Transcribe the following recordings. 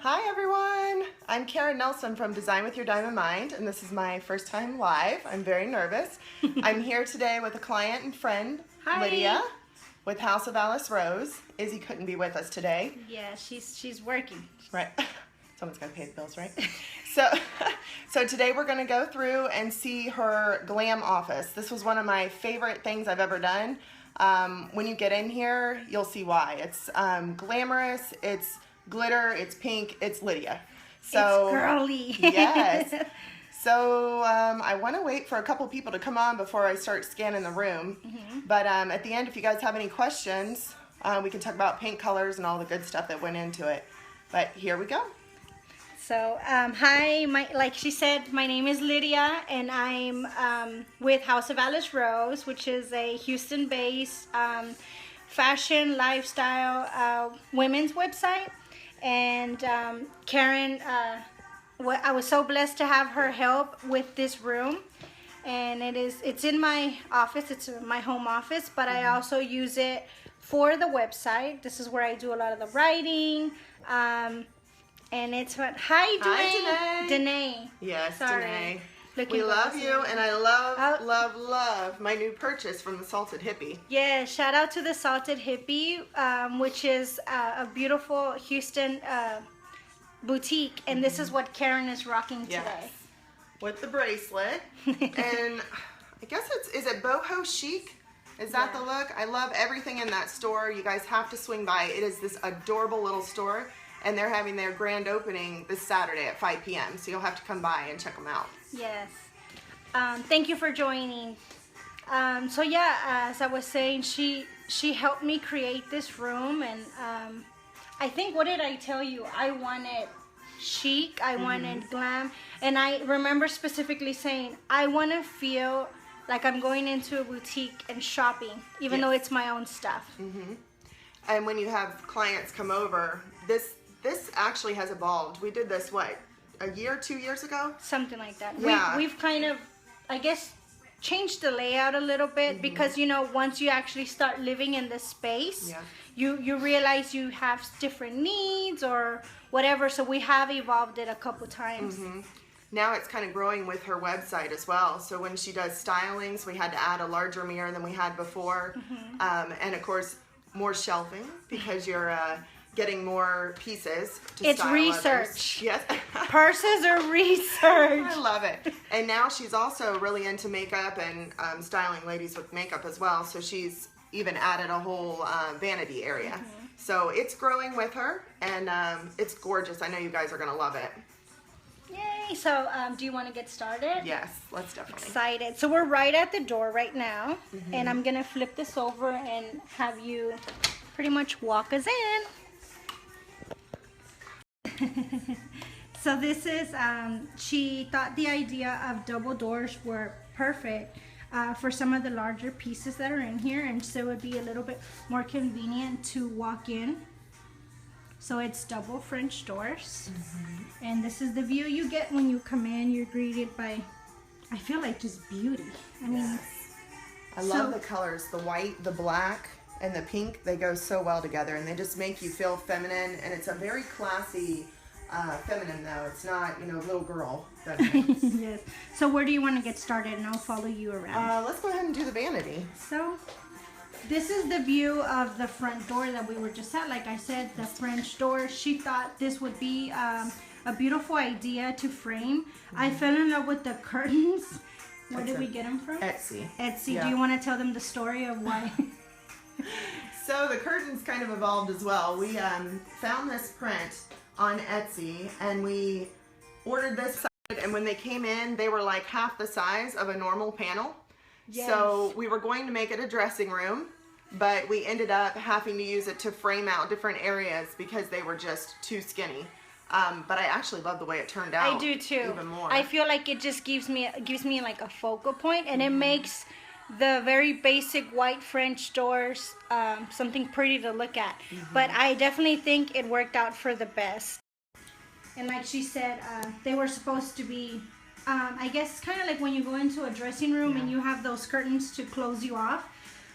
Hi everyone, I'm Karen Nelson from Design with Your Diamond Mind, and this is my first time live. I'm very nervous. I'm here today with a client and friend, Hi. Lydia, with House of Alice Rose. Izzy couldn't be with us today. Yeah, she's working. Right. Someone's got to pay the bills, right? So today we're going to go through and see her glam office. This was one of my favorite things I've ever done. When you get in here, you'll see why. It's glamorous, it's glitter, it's pink, it's Lydia. So it's girly. Yes. So I want to wait for a couple people to come on before I start scanning the room. But at the end, if you guys have any questions, we can talk about paint colors and all the good stuff that went into it. But here we go. So hi, like she said, my name is Lydia, and I'm with House of Alice Rose, which is a Houston-based fashion lifestyle women's website. And Karen, I was so blessed to have her help with this room, and it's in my office. It's my home office, but I also use it for the website. This is where I do a lot of the writing. And it's what Hi, Danae. Yes, Sorry. Danae. Looking We love you, and I love my new purchase from the Salted Hippie. Yeah, shout out to the Salted Hippie, which is a beautiful Houston boutique, and this is what Karen is rocking today. With the bracelet, and I guess is it boho chic? Is that the look? I love everything in that store. You guys have to swing by. It is this adorable little store, and they're having their grand opening this Saturday at 5 p.m. So you'll have to come by and check them out. Yes. Thank you for joining. So yeah, as I was saying, she helped me create this room, and I think, what did I tell you? I wanted chic, I wanted glam, and I remember specifically saying, I want to feel like I'm going into a boutique and shopping, even though it's my own stuff. And when you have clients come over, this actually has evolved. We did this, what, a year, 2 years ago? Something like that. Yeah. We've kind of, I guess, changed the layout a little bit because, you know, once you actually start living in this space, you realize you have different needs or whatever. So we have evolved it a couple times. Now it's kind of growing with her website as well. So when she does stylings, we had to add a larger mirror than we had before. And of course, more shelving because you're getting more pieces to It's style research. Others. Yes. Purses are research. I love it. And now she's also really into makeup and styling ladies with makeup as well. So she's even added a whole vanity area. So it's growing with her, and it's gorgeous. I know you guys are going to love it. Yay. So do you want to get started? Yes, let's definitely. Excited. So we're right at the door right now, and I'm going to flip this over and have you pretty much walk us in. So this is, she thought the idea of double doors were perfect for some of the larger pieces that are in here, and so it would be a little bit more convenient to walk in. So it's double French doors, and this is the view you get when you come in. You're greeted by, I feel like, just beauty. I mean, I love the colors, the white, the black, and the pink. They go so well together, and they just make you feel feminine, and it's a very classy feminine, though. It's not, you know, little girl feminine. Yes. So where do you want to get started, and I'll follow you around? Let's go ahead and do the vanity. So this is the view of the front door that we were just at. Like I said, the French door. She thought this would be a beautiful idea to frame. I fell in love with the curtains. Where did we get them from? Etsy. Etsy. Yeah. Do you want to tell them the story of why? So the curtains kind of evolved as well. We found this print on Etsy, and we ordered this, and when they came in, they were like half the size of a normal panel. Yes. So we were going to make it a dressing room, but we ended up having to use it to frame out different areas because they were just too skinny. But I actually love the way it turned out. I do too. Even more. I feel like it just gives me like a focal point, and it makes the very basic white French doors something pretty to look at. But I definitely think it worked out for the best. And like she said, they were supposed to be, I guess, kind of like when you go into a dressing room and you have those curtains to close you off.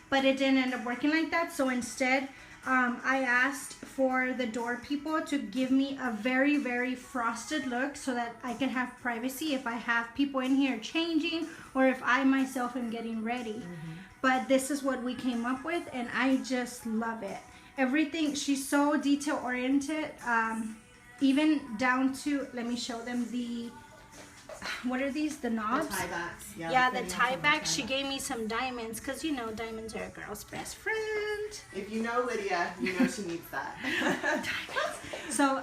But it didn't end up working like that. So instead, I asked for the door people to give me a very, very frosted look so that I can have privacy if I have people in here changing or if I myself am getting ready. But this is what we came up with, and I just love it. Everything, she's so detail oriented, even down to, let me show them the, what are these, the knobs? The tie backs. Yeah, the tie back. She gave me some diamonds because, you know, diamonds are a girl's best friend. If you know Lydia, you know she needs that. So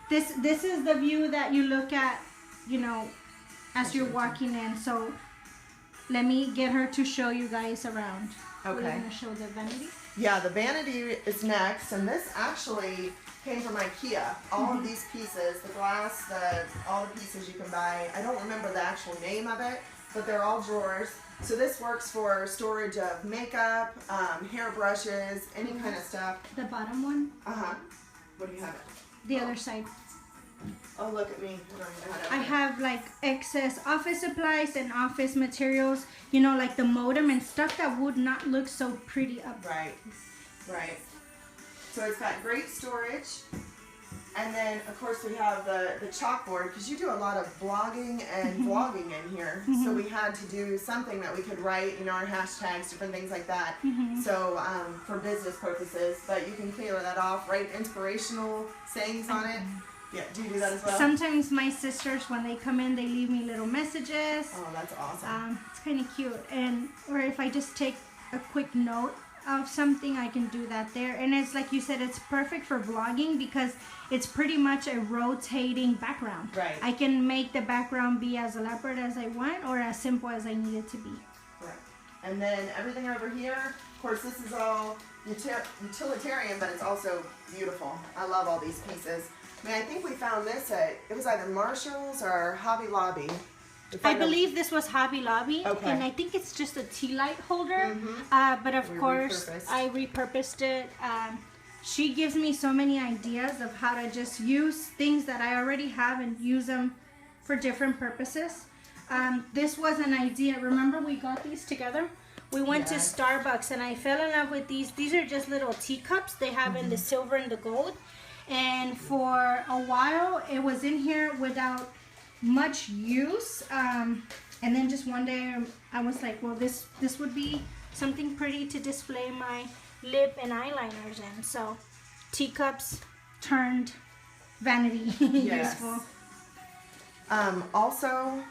this is the view that you look at, you know, as you're walking in. So let me get her to show you guys around. Okay. We're going to show the vanity. Yeah, the vanity is next, and this actually came from IKEA. All of these pieces, the glass, all the pieces you can buy. I don't remember the actual name of it, but they're all drawers. So this works for storage of makeup, hair brushes, any kind of stuff. The bottom one? What do you have? The other side. Oh, look at me. I have like excess office supplies and office materials, you know, like the modem and stuff that would not look so pretty up. Right, right. So it's got great storage. And then, of course, we have the chalkboard, because you do a lot of blogging and vlogging in here. So we had to do something that we could write, you know, our hashtags, different things like that. So for business purposes, but you can clear that off, write inspirational sayings on it. Yeah, do you do that as well? Sometimes my sisters, when they come in, they leave me little messages. Oh, that's awesome. It's kind of cute. And or if I just take a quick note of something, I can do that there. And it's like you said, it's perfect for vlogging because it's pretty much a rotating background. Right. I can make the background be as elaborate as I want or as simple as I need it to be. Right. And then everything over here, of course, this is all utilitarian, but it's also beautiful. I love all these pieces. I mean, I think we found this at, it was either Marshall's or Hobby Lobby. I believe this was Hobby Lobby, okay. And I think it's just a tea light holder, but of course I repurposed it. She gives me so many ideas of how to just use things that I already have and use them for different purposes. This was an idea. Remember we got these together? We went to Starbucks and I fell in love with these. These are just little teacups. They have in the silver and the gold. And for a while it was in here without much use. And then just one day I was like, well, this would be something pretty to display my lip and eyeliners in. So teacups turned vanity useful. Also,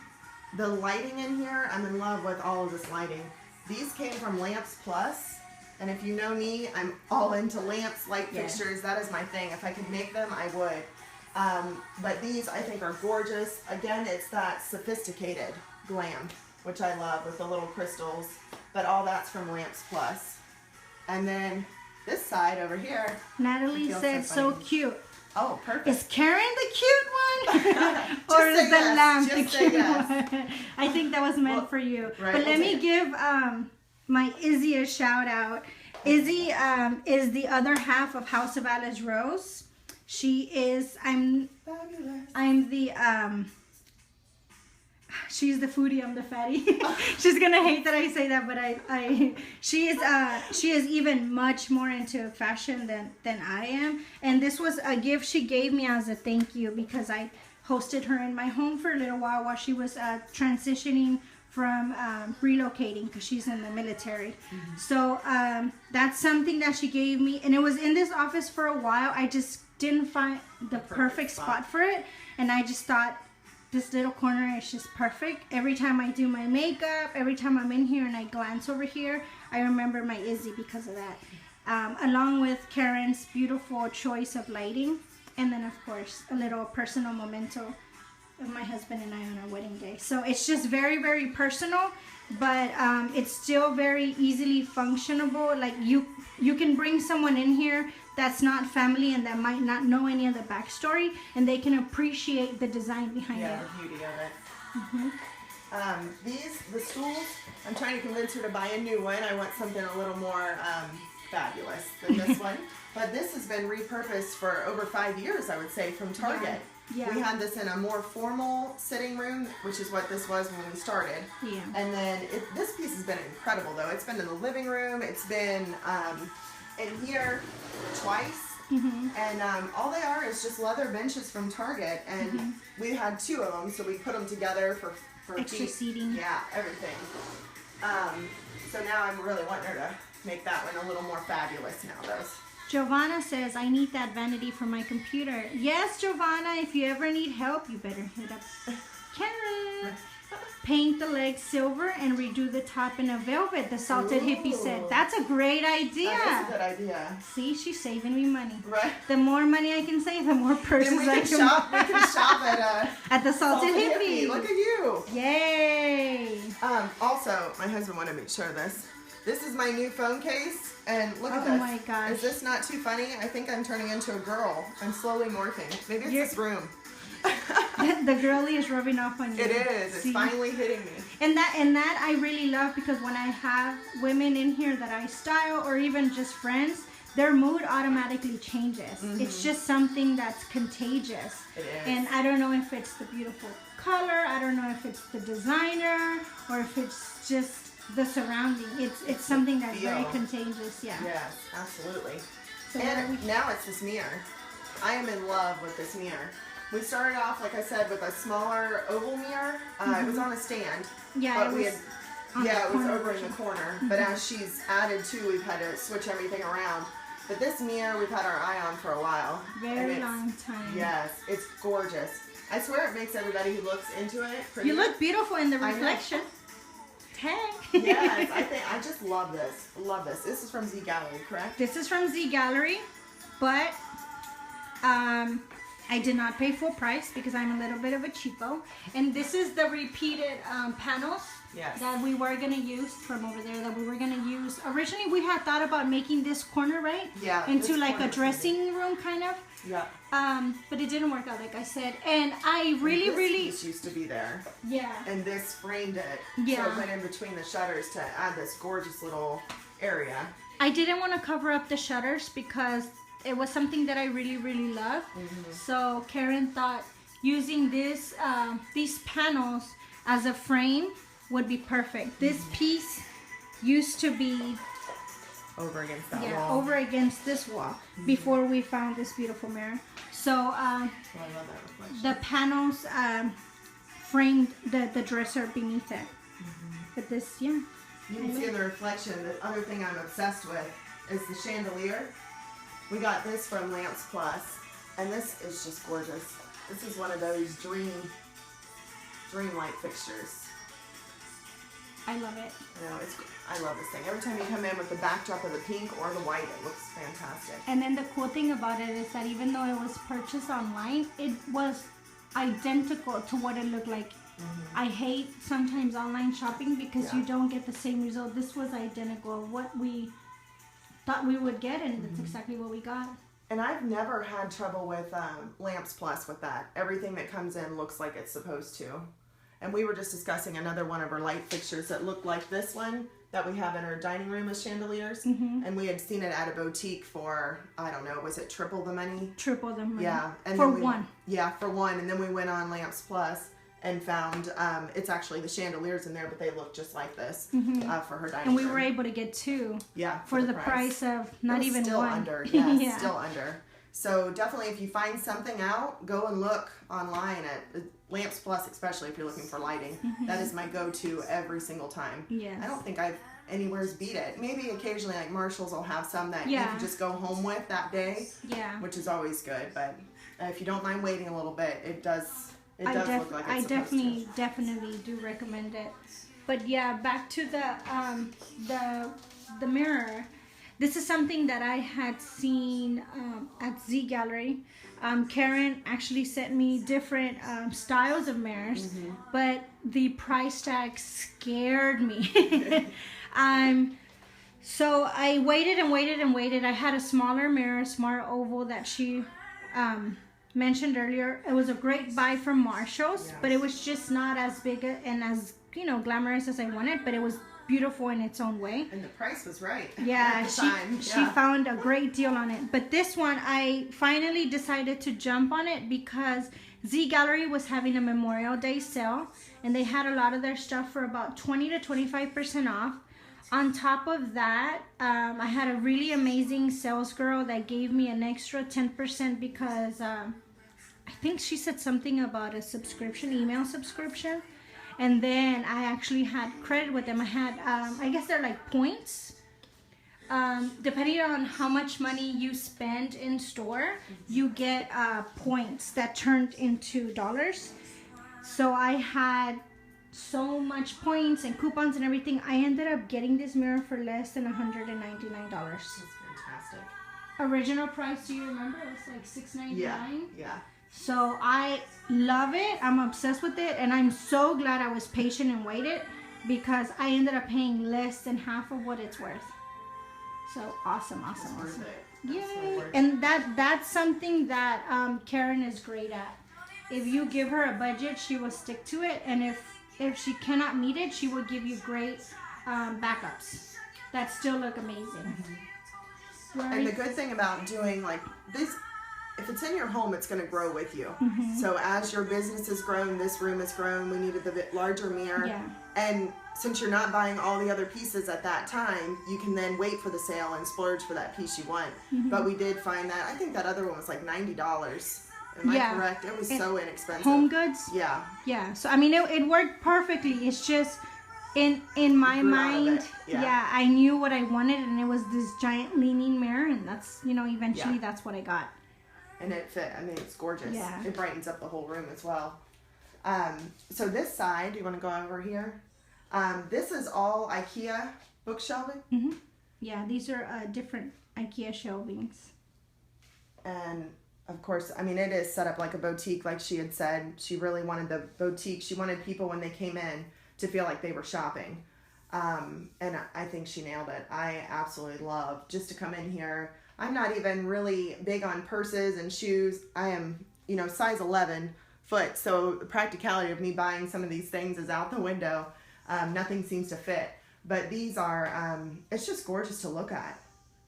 the lighting in here, I'm in love with all of this lighting. These came from Lamps Plus. And if you know me, I'm all into lamps, light fixtures. That is my thing. If I could make them, I would. But these, I think, are gorgeous. Again, it's that sophisticated glam, which I love with the little crystals. But all that's from Lamps Plus. And then this side over here. Natalie said, so cute. Oh, perfect. Is Karen the cute one? Or is the lamp the cute one? I think that was meant for you. Right, but let me give my Izzy a shout out. Izzy is the other half of House of Alice Rose. She is, I'm the, she's the foodie, I'm the fatty. She's gonna hate that I say that, but she is even much more into fashion than I am. And this was a gift she gave me as a thank you because I hosted her in my home for a little while she was transitioning from relocating because she's in the military. So that's something that she gave me, and it was in this office for a while. I just didn't find the perfect spot for it, and I just thought this little corner is just perfect. Every time I do my makeup, every time I'm in here and I glance over here, I remember my Izzy because of that. Along with Karen's beautiful choice of lighting, and then of course a little personal memento of my husband and I on our wedding day. So it's just very, very personal, but it's still very easily functionable. Like you can bring someone in here that's not family and that might not know any of the backstory, and they can appreciate the design behind it. Yeah, the beauty of it. The stools, I'm trying to convince her to buy a new one. I want something a little more fabulous than this one. But this has been repurposed for over 5 years, I would say, from Target. Yeah. We had this in a more formal sitting room, which is what this was when we started. Yeah. And then this piece has been incredible, though. It's been in the living room. It's been in here twice. And all they are is just leather benches from Target, and we had 2 of them, so we put them together for extra seating. Yeah, everything. So now I'm really wanting her to make that one a little more fabulous now, though. Giovanna says, I need that vanity for my computer. Yes, Giovanna, if you ever need help, you better hit up Karen. Paint the legs silver and redo the top in a velvet, the Salted Hippie said. That's a great idea. That is a good idea. See, she's saving me money. Right. The more money I can save, the more purses I can shop. We can shop at the Salted Hippie. Look at you. Yay. Also, my husband wanted me to show this. This is my new phone case, and look at this. Oh my gosh. Is this not too funny? I think I'm turning into a girl. I'm slowly morphing. Maybe it's this room. The girly is rubbing off on you. It is. It's finally hitting me. And that I really love, because when I have women in here that I style, or even just friends, their mood automatically changes. It's just something that's contagious. It is. And I don't know if it's the beautiful color, I don't know if it's the designer, or if it's just the surrounding. It's something that's very contagious. Yeah. Yes, absolutely. So and now it's this mirror. I am in love with this mirror. We started off, like I said, with a smaller oval mirror. It was on a stand. Yeah, but it was over in the corner. But as she's added to, we've had to switch everything around. But this mirror, we've had our eye on for a while. Very long time. Yes, it's gorgeous. I swear it makes everybody who looks into it pretty. You look beautiful in the reflection. Hey. Yes, I just love this. Love this. This is from Z Gallery, correct? This is from Z Gallery, but I did not pay full price because I'm a little bit of a cheapo. And this is the repeated panels that we were going to use from over there, that we were going to use. Originally, we had thought about making this corner, right? Yeah. Into like a dressing room kind of. Yeah. But it didn't work out, like I said. And I really, This used to be there. Yeah. And this framed it. Yeah. So it went in between the shutters to add this gorgeous little area. I didn't want to cover up the shutters because it was something that I really, really love. So Karen thought using this these panels as a frame would be perfect. This piece used to be over against that wall. Over against this wall before we found this beautiful mirror. So I love that reflection. the panels framed the dresser beneath it. But this, you can see in the reflection. The other thing I'm obsessed with is the chandelier. We got this from Lamps Plus, and this is just gorgeous. This is one of those dream light fixtures. I love it. I love this thing. Every time you come in with the backdrop of the pink or the white, it looks fantastic. And then the cool thing about it is that even though it was purchased online, it was identical to what it looked like. I hate sometimes online shopping because you don't get the same result. This was identical of what we thought we would get, and that's exactly what we got. And I've never had trouble with Lamps Plus with that. Everything that comes in looks like it's supposed to. And we were just discussing another one of our light fixtures that looked like this one that we have in our dining room as chandeliers. And we had seen it at a boutique for, I don't know, was it triple the money? Triple the money. Yeah. And for one. Yeah, for one. And then we went on Lamps Plus and found it's actually the chandeliers in there, but they look just like this for her dining room. And we were able to get 2 for the price of not even still one. Under. Yes, still under. So definitely if you find something out, go and look online at Lamps Plus, especially if you're looking for lighting. That is my go-to every single time. Yes. I don't think I've anywhere's beat it. Maybe occasionally like Marshall's will have some that you can just go home with that day. Yeah. Which is always good, but if you don't mind waiting a little bit, it does look like it's supposed to. definitely do recommend it. But yeah, back to the mirror. This is something that I had seen at Z Gallery. Karen actually sent me different styles of mirrors, but the price tag scared me. So I waited and waited and waited. I had a smaller mirror, smart oval that she mentioned earlier. It was a great buy from Marshall's, but it was just not as big and as glamorous as I wanted, but it was beautiful in its own way. And the price was right. Yeah, she found a great deal on it. But this one, I finally decided to jump on it because Z Gallery was having a Memorial Day sale, and they had a lot of their stuff for about 20 to 25% off. On top of that, I had a really amazing sales girl that gave me an extra 10% because I think she said something about a subscription, email subscription. And then I actually had credit with them. I had, I guess they're like points. Depending on how much money you spend in store, you get points that turned into dollars. So I had so much points and coupons and everything. I ended up getting this mirror for less than $199. That's fantastic. Original price, do you remember? It was like $6.99. Yeah. So I love it. I'm obsessed with it, and I'm so glad I was patient and waited because I ended up paying less than half of what it's worth. So awesome. Yay! And that's something that Karen is great at. If you give her a budget, she will stick to it, and if she cannot meet it, she will give you great backups that still look amazing. Mm-hmm. Right? And the good thing about doing like this, if it's in your home, it's going to grow with you. Mm-hmm. So as your business has grown, this room has grown, we needed the larger mirror. Yeah. And since you're not buying all the other pieces at that time, you can then wait for the sale and splurge for that piece you want. Mm-hmm. But we did find that, I think that other one was like $90. Am I correct? It was so inexpensive. Home Goods? Yeah. Yeah. So, I mean, it worked perfectly. It's just, in my mind, I knew what I wanted, and it was this giant leaning mirror, and that's, eventually that's what I got. And it fit. I mean, it's gorgeous. Yeah. It brightens up the whole room as well. So this side, do you want to go over here? This is all IKEA book shelving. Mm-hmm. Yeah, these are different IKEA shelvings. And of course, I mean, it is set up like a boutique, like she had said. She really wanted the boutique. She wanted people when they came in to feel like they were shopping. And I think she nailed it. I absolutely love just to come in here. I'm not even really big on purses and shoes. I am, size 11 foot. So the practicality of me buying some of these things is out the window. Nothing seems to fit. But these are, it's just gorgeous to look at.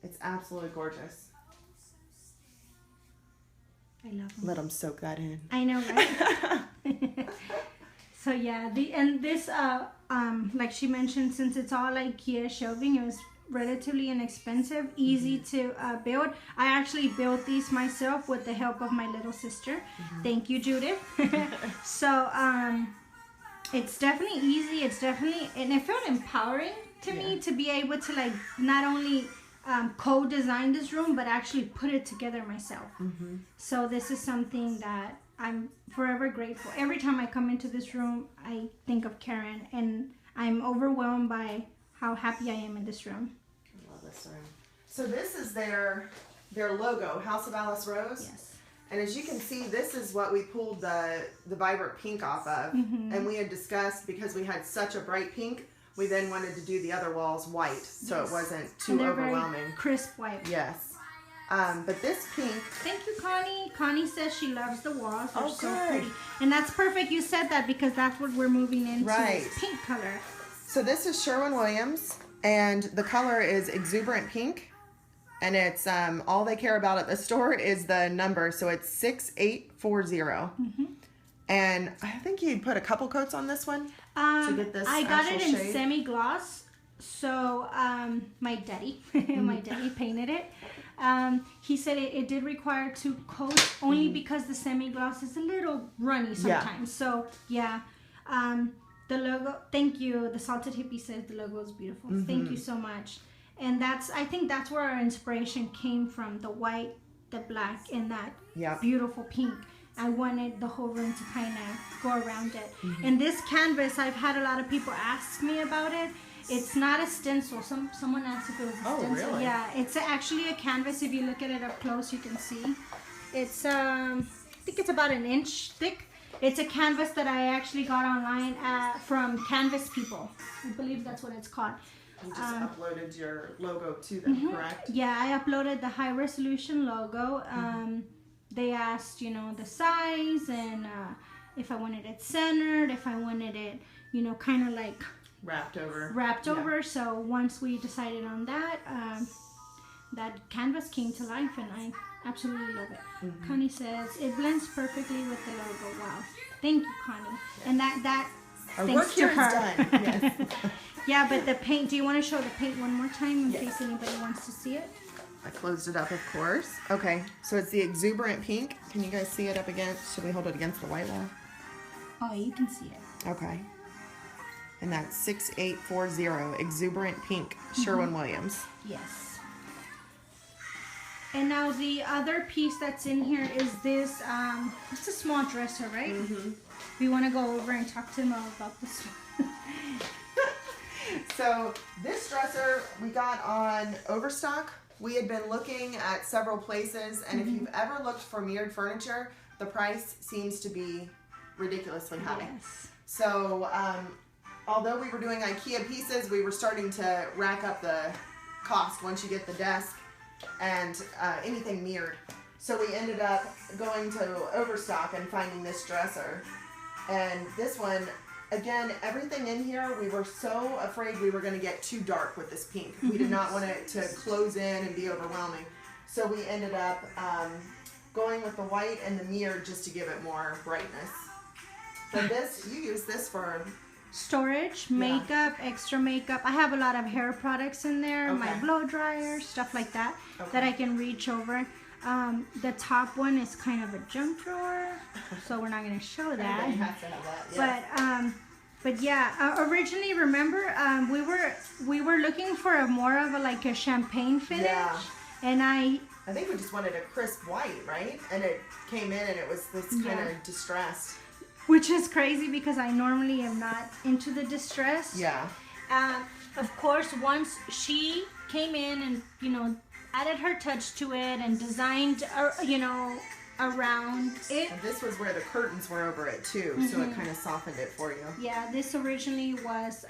It's absolutely gorgeous. I love them. Let them soak that in. I know, right? So yeah, this like she mentioned, since it's all IKEA shelving, it was relatively inexpensive, easy to build. I actually built these myself with the help of my little sister. Mm-hmm. Thank you, Judith. So it's definitely easy. It's definitely, and it felt empowering to me to be able to not only co-design this room, but actually put it together myself. Mm-hmm. So this is something that I'm forever grateful. Every time I come into this room, I think of Karen, and I'm overwhelmed by how happy I am in this room. I love this room. So this is their logo, House of Alice Rose. Yes. And as you can see, this is what we pulled the vibrant pink off of. Mm-hmm. And we had discussed, because we had such a bright pink, we then wanted to do the other walls white, so it wasn't too overwhelming. Very crisp white. Yes. But this pink... Thank you, Connie. Connie says she loves the walls. They're so pretty. And that's perfect you said that, because that's what we're moving into. Right. Is pink color. So this is Sherwin-Williams, and the color is exuberant pink. And it's all they care about at the store is the number, so it's 6840. Mm-hmm. And I think you'd put a couple coats on this one to get this I got it in shade. semi-gloss. So my daddy painted it. He said it did require 2 coats only because the semi-gloss is a little runny sometimes. Yeah. So yeah, the logo. Thank you. The Salted Hippie says the logo is beautiful. Mm-hmm. Thank you so much. And I think that's where our inspiration came from: the white, the black, and that beautiful pink. I wanted the whole room to kind of go around it. Mm-hmm. And this canvas, I've had a lot of people ask me about it. It's not a stencil. Someone asked if it was a stencil. Oh, really? Yeah, it's actually a canvas. If you look at it up close, you can see. It's I think it's about 1 inch thick. It's a canvas that I actually got online from Canvas People. I believe that's what it's called. You just uploaded your logo to them, mm-hmm. correct? Yeah, I uploaded the high resolution logo. They asked, the size, and if I wanted it centered, if I wanted it, kind of like wrapped over. So once we decided on that, that canvas came to life, and I absolutely love it. Mm-hmm. Connie says it blends perfectly with the logo. Wow, thank you, Connie. Yeah. And that Our Thanks work here to is her. done. Yes. Yeah, but the paint, do you want to show the paint one more time in Yes. case anybody wants to see it? I closed it up, of course. Okay, so it's the exuberant pink. Can you guys see it up against? Should we hold it against the white wall? Oh, you can see it. Okay. And that's 6840 exuberant pink, Sherwin-Williams. Yes. And now the other piece that's in here is this, it's a small dresser, right? Mm-hmm. We want to go over and talk to them about this. So this dresser we got on Overstock. We had been looking at several places, and if you've ever looked for mirrored furniture, the price seems to be ridiculously high. Yes. So although we were doing IKEA pieces, we were starting to rack up the cost once you get the desk and anything mirrored. So we ended up going to Overstock and finding this dresser. And this one, again, everything in here, we were so afraid we were going to get too dark with this pink. We did not want it to close in and be overwhelming. So we ended up going with the white and the mirror just to give it more brightness. So this, you use this for storage, makeup, extra makeup. I have a lot of hair products in there, my blow dryer, stuff like that, that I can reach over. The top one is kind of a junk drawer, so we're not going to show that. Everybody has to have that, But yeah, originally, remember, we were looking for a more of a champagne finish, and I think we just wanted a crisp white, right? And it came in and it was this kind of distressed. Which is crazy because I normally am not into the distress. Yeah. Of course, once she came in and, added her touch to it and designed, around it. And this was where the curtains were over it too, so it kind of softened it for you. Yeah, this originally was,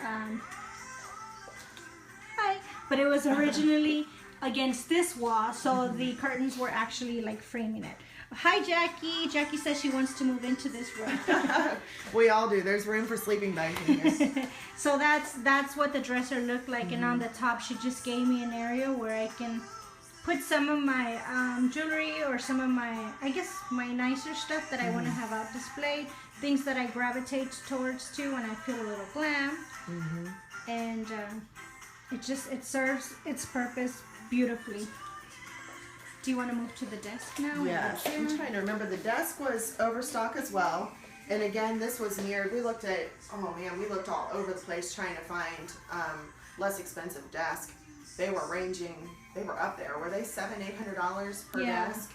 but it was originally against this wall, so the curtains were actually framing it. Hi, Jackie. Jackie says she wants to move into this room. We all do. There's room for sleeping bags in here. So that's what the dresser looked like, and on the top she just gave me an area where I can put some of my jewelry or some of my, I guess, my nicer stuff that I want to have out displayed, things that I gravitate towards too when I feel a little glam. And it serves its purpose beautifully. Do you want to move to the desk now? Yes. I'm trying to remember. The desk was Overstock as well. And again, this was mirrored. We looked at, we looked all over the place trying to find less expensive desk. They were up there. Were they $700-800 per desk?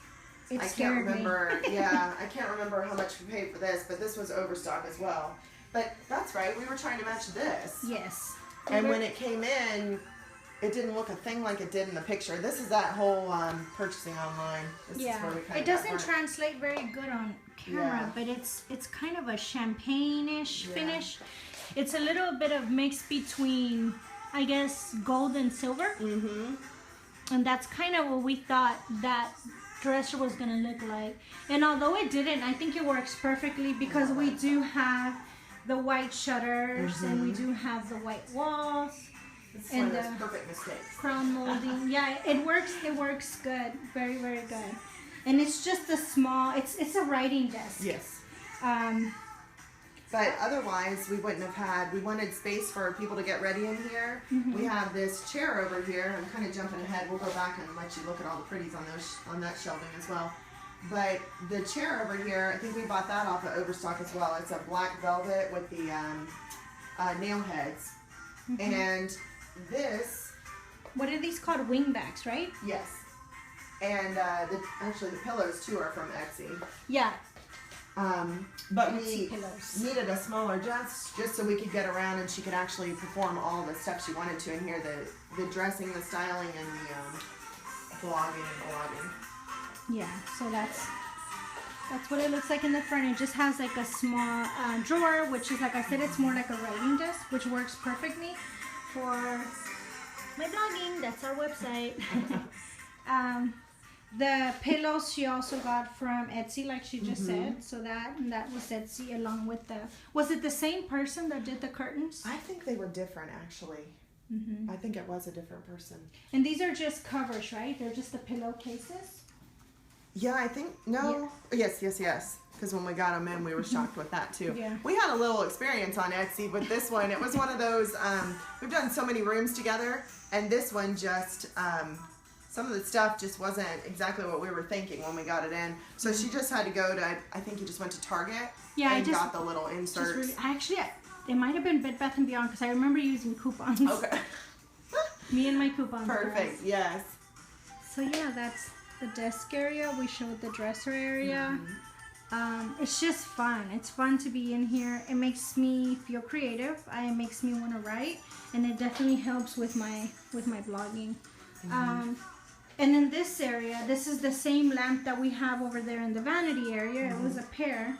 I can't remember. I can't remember how much we paid for this, but this was Overstock as well. But that's right. We were trying to match this. Yes. And when it came in, it didn't look a thing like it did in the picture. This is that whole purchasing online. This is where we kind it doesn't translate very good on camera, but it's kind of a champagne-ish finish. It's a little bit of mix between, I guess, gold and silver. And that's kind of what we thought that dresser was going to look like. And although it didn't, I think it works perfectly because we do have the white shutters and we do have the white walls. It's and one of those perfect mistakes. Crown molding. Yeah, it works good. Very, very good. And it's just a small, it's a writing desk. Yes. But otherwise, we wouldn't have had, we wanted space for people to get ready in here. We have this chair over here. I'm kind of jumping ahead. We'll go back and let you look at all the pretties on that shelving as well. But the chair over here, I think we bought that off of Overstock as well. It's a black velvet with the nail heads. And this... What are these called? Wingbacks, right? Yes. And actually the pillows too are from Etsy. Yeah. But we needed a smaller desk just so we could get around and she could actually perform all the stuff she wanted to in here. The dressing, the styling, and the blogging and blogging. Yeah, so that's what it looks like in the front. It just has like a small drawer, which is, like I said, it's more like a writing desk, which works perfectly for my blogging. That's our website. The pillows she also got from Etsy, like she just said. So that was Etsy along with the... Was it the same person that did the curtains? I think they were different, actually. I think it was a different person. And these are just covers, right? They're just the pillowcases? Yeah, I think... No. Yeah. Yes. Because because when we got them in, we were shocked with that too. Yeah. We had a little experience on Etsy with this one. It was one of those, we've done so many rooms together, and this one just, some of the stuff just wasn't exactly what we were thinking when we got it in. So she just had to go to, I think you just went to Target and got the little inserts. It might have been Bed Bath & Beyond because I remember using coupons. Okay. Me and my coupons. Perfect, yes. So yeah, that's the desk area. We showed the dresser area. It's just fun. It's fun to be in here. It makes me feel creative. It makes me want to write, and it definitely helps with my blogging. And in this area, this is the same lamp that we have over there in the vanity area. It was a pair.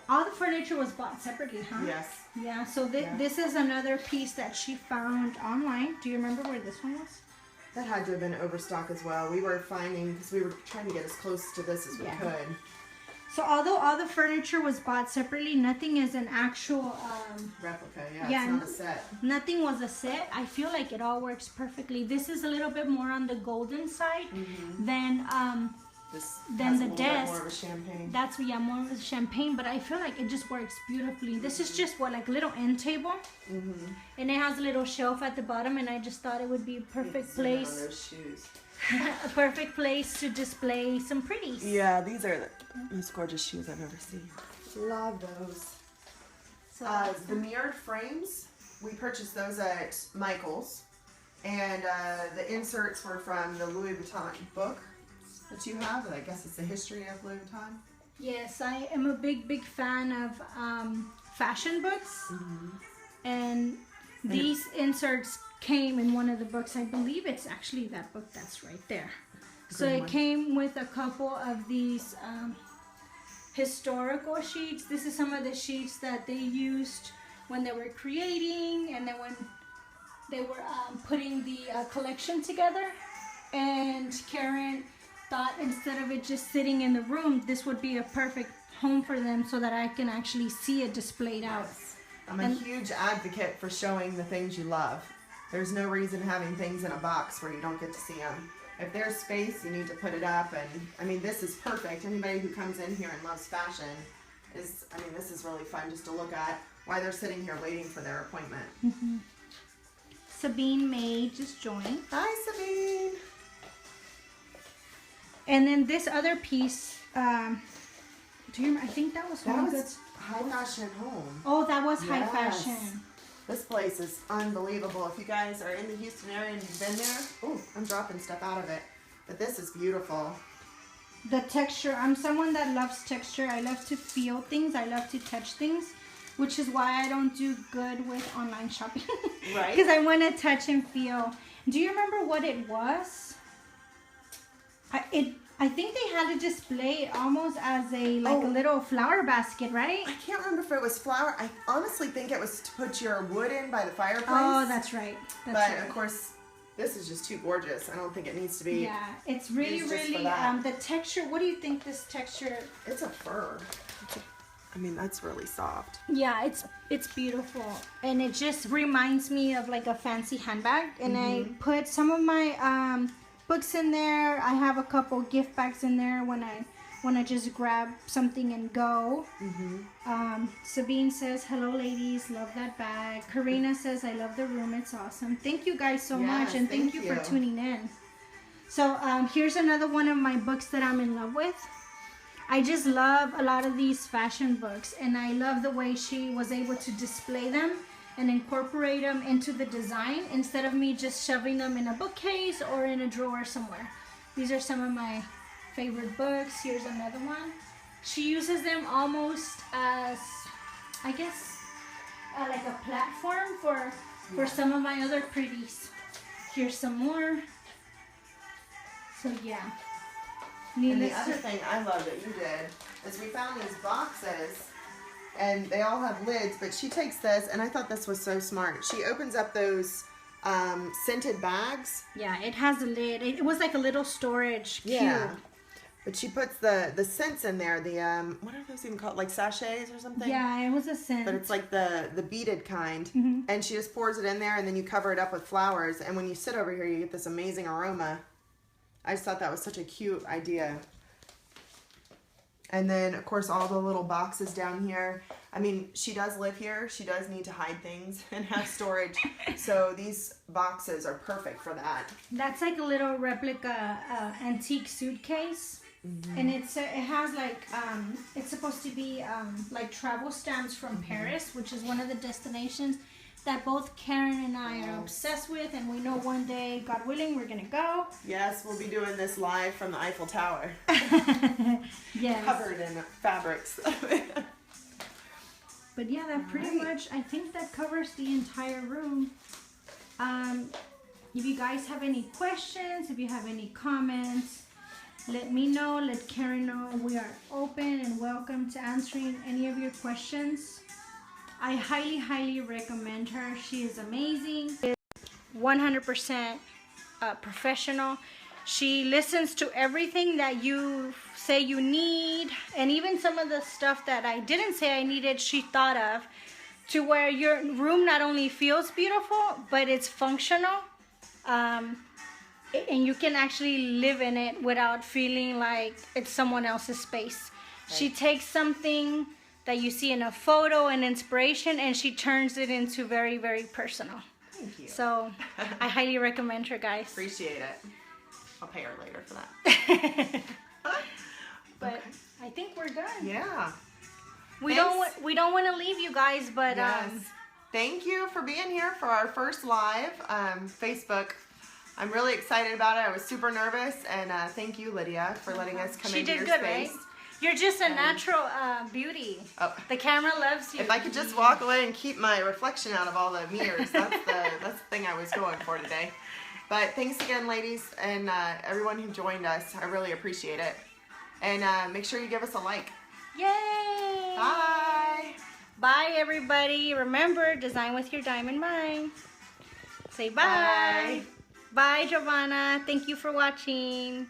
All the furniture was bought separately, huh? Yes. Yeah, so this is another piece that she found online. Do you remember where this one was? That had to have been overstock as well. We were finding, because we were trying to get as close to this as we could. So although all the furniture was bought separately, nothing is an actual replica. Yeah, it's not a set. Nothing was a set. I feel like it all works perfectly. This is a little bit more on the golden side than the desk. More of a champagne. That's more of a champagne, but I feel like it just works beautifully. This is just like a little end table, and it has a little shelf at the bottom, and I just thought it would be a perfect place. On those shoes. A perfect place to display some pretties. Yeah, these are the most gorgeous shoes I've ever seen. Love those. So the mirrored frames, we purchased those at Michael's, and the inserts were from the Louis Vuitton book that you have. I guess it's the history of Louis Vuitton. Yes, I am a big fan of fashion books, and these inserts came in one of the books. I believe it's actually that book that's right there. So it came with a couple of these historical sheets. This is some of the sheets that they used when they were creating, and then when they were putting the collection together. And Karen thought instead of it just sitting in the room, this would be a perfect home for them so that I can actually see it displayed out. I'm a huge advocate for showing the things you love. There's no reason having things in a box where you don't get to see them. If there's space, you need to put it up, and I mean, this is perfect. Anybody who comes in here and loves fashion this is really fun just to look at while they're sitting here waiting for their appointment. Sabine May just joined. Hi, Sabine. And then this other piece, do you remember? I think that was High Fashion Home. Oh, that was High Fashion. This place is unbelievable. If you guys are in the Houston area and you've been there, oh, I'm dropping stuff out of it. But this is beautiful. The texture, I'm someone that loves texture. I love to feel things. I love to touch things, which is why I don't do good with online shopping. Right. Because I want to touch and feel. Do you remember what it was? I think they had to display it almost as a little flower basket, right? I can't remember if it was flower. I honestly think it was to put your wood in by the fireplace. Oh, that's right. Of course, this is just too gorgeous. I don't think it needs to be. Yeah, it's really the texture. What do you think this texture? It's a fur. That's really soft. Yeah, it's beautiful, and it just reminds me of like a fancy handbag. And I put some of my books in there. I have a couple gift bags in there when I just grab something and go. Sabine says, hello ladies, love that bag. Karina says, I love the room, it's awesome. Thank you guys so much, and thank you for tuning in. So here's another one of my books that I'm in love with. I just love a lot of these fashion books, and I love the way she was able to display them and incorporate them into the design instead of me just shoving them in a bookcase or in a drawer somewhere. These are some of my favorite books. Here's another one. She uses them almost as, I guess, like a platform for some of my other pretties. Here's some more. So yeah. And the other thing I love that you did is we found these boxes, and they all have lids, but she takes this, and I thought this was so smart. She opens up those scented bags. Yeah, it has a lid. It was like a little storage cube. Yeah. But she puts the scents in there. The what are those even called? Like sachets or something? Yeah, it was a scent. But it's like the beaded kind. And she just pours it in there, and then you cover it up with flowers. And when you sit over here, you get this amazing aroma. I just thought that was such a cute idea. And then, of course, all the little boxes down here. I mean, she does live here. She does need to hide things and have storage. So these boxes are perfect for that. That's like a little replica antique suitcase. And it has like, it's supposed to be like travel stamps from Paris, which is one of the destinations that both Karen and I are obsessed with. And we know one day, God willing, we're going to go. Yes, we'll be doing this live from the Eiffel Tower. Yes. Covered in fabrics. But yeah, that pretty much, I think that covers the entire room. If you guys have any questions, if you have any comments, let me know, let Karen know. We are open and welcome to answering any of your questions. I highly, highly recommend her. She is amazing. 100% professional. She listens to everything that you say you need, and even some of the stuff that I didn't say I needed, she thought of, to where your room not only feels beautiful, but it's functional, and you can actually live in it without feeling like it's someone else's space. Right. She takes something that you see in a photo and inspiration, and she turns it into very, very personal. Thank you. So I highly recommend her, guys. Appreciate it. I'll pay her later for that. But I think we're done. Yeah. We don't want to leave you guys, but yes. Thank you for being here for our first live Facebook. I'm really excited about it. I was super nervous, and thank you, Lydia, for letting us come into your space. Right? You're just a natural beauty. Oh. The camera loves you. If I could just walk away and keep my reflection out of all the mirrors, that's the thing I was going for today. But thanks again, ladies, and everyone who joined us. I really appreciate it. And make sure you give us a like. Yay! Bye! Bye, everybody. Remember, design with your diamond mind. Say bye. Bye, Giovanna. Thank you for watching.